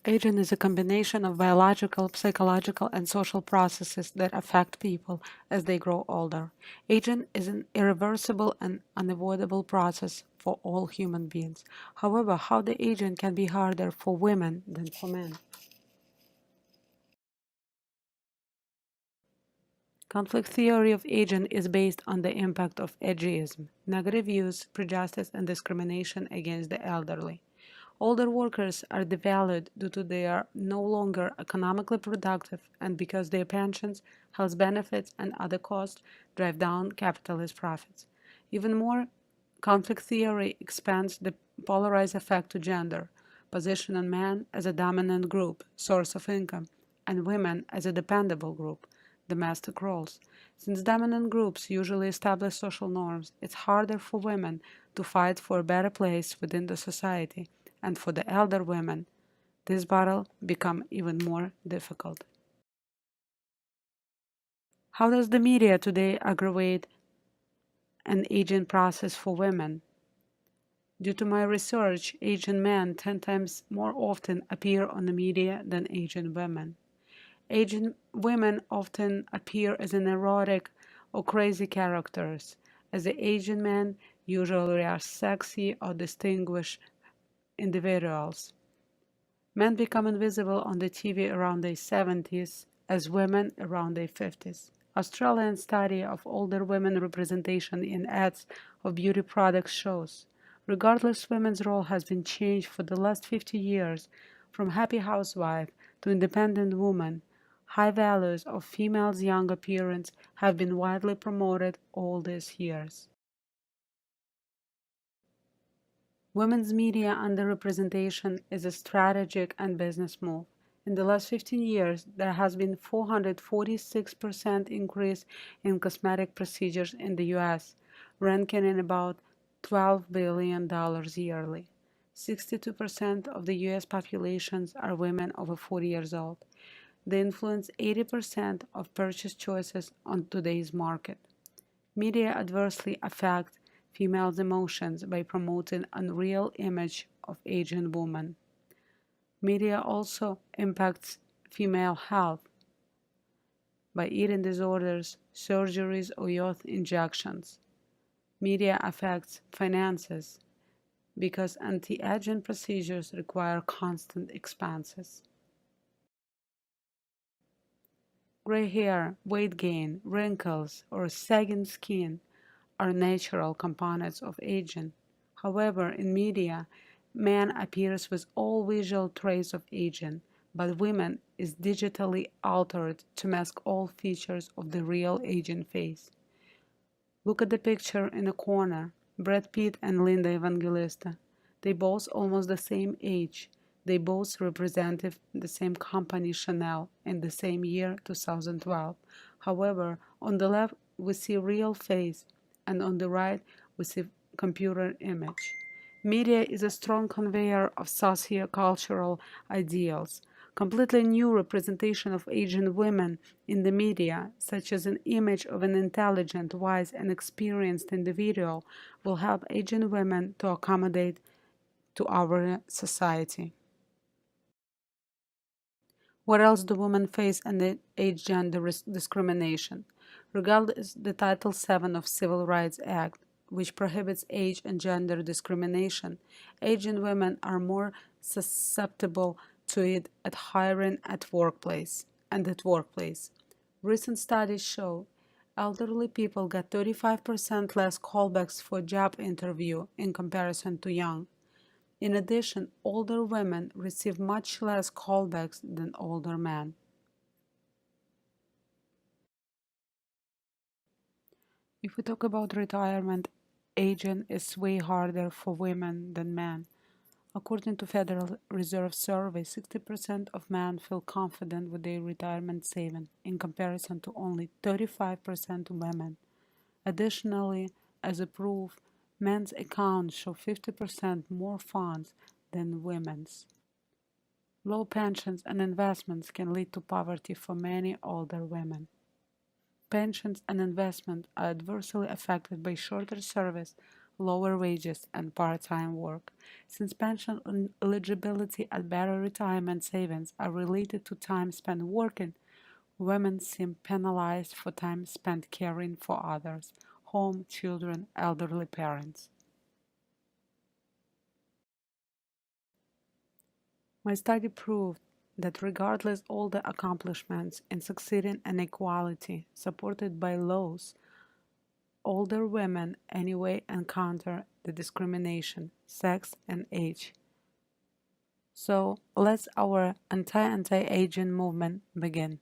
Aging is a combination of biological, psychological, and social processes that affect people as they grow older. Aging is an irreversible and unavoidable process for all human beings. However, how the aging can be harder for women than for men. Conflict theory of aging is based on the impact of ageism, negative views, prejudice, and discrimination against the elderly. Older workers are devalued due to they are no longer economically productive and because their pensions, health benefits, and other costs drive down capitalist profits. Even more, conflict theory expands the polarized effect to gender, positioning men as a dominant group, source of income, and women as a dependable group, domestic roles. Since dominant groups usually establish social norms, it's harder for women to fight for a better place within the society, and for the elder women, this battle becomes even more difficult. How does the media today aggravate an aging process for women? Due to my research, Asian men 10 times more often appear on the media than Asian women. Asian women often appear as erotic or crazy characters, as the Asian men usually are sexy or distinguished individuals. Men become invisible on the TV around their 70s, as women around their 50s. Australian study of older women representation in ads of beauty products shows, regardless women's role has been changed for the last 50 years, from happy housewife to independent woman. High values of females' young appearance have been widely promoted all these years. Women's media underrepresentation is a strategic and business move. In the last 15 years, there has been 446% increase in cosmetic procedures in the US, ranking in about $12 billion yearly. 62% of the US populations are women over 40 years old. They influence 80% of purchase choices on today's market. Media adversely affect females' emotions by promoting unreal image of aging women. Media also impacts female health by eating disorders, surgeries, or youth injections. Media affects finances because anti-aging procedures require constant expenses. Gray hair, weight gain, wrinkles, or sagging skin are natural components of aging. However, in media, man appears with all visual traits of aging, but women is digitally altered to mask all features of the real aging face. Look at the picture in the corner, Brad Pitt and Linda Evangelista. They both almost the same age. They both represented the same company, Chanel, in the same year, 2012. However, on the left we see real face, and on the right we see computer image. Media is a strong conveyor of socio-cultural ideals. Completely new representation of Asian women in the media, such as an image of an intelligent, wise, and experienced individual, will help Asian women to accommodate to our society. What else do women face in the age gender discrimination? Regardless the Title VII of Civil Rights Act, which prohibits age and gender discrimination, Asian women are more susceptible to it at hiring at workplace and at workplace. Recent studies show elderly people get 35% less callbacks for job interview in comparison to young. In addition, older women receive much less callbacks than older men. If we talk about retirement, aging is way harder for women than men. According to Federal Reserve survey, 60% of men feel confident with their retirement saving, in comparison to only 35% women. Additionally, as a proof, men's accounts show 50% more funds than women's. Low pensions and investments can lead to poverty for many older women. Pensions and investment are adversely affected by shorter service, lower wages, and part-time work. Since pension eligibility and better retirement savings are related to time spent working, women seem penalized for time spent caring for others, home, children, elderly parents. My study proved that regardless all the accomplishments in succeeding inequality supported by laws, older women anyway encounter the discrimination, sex, and age. So let's our anti-aging movement begin.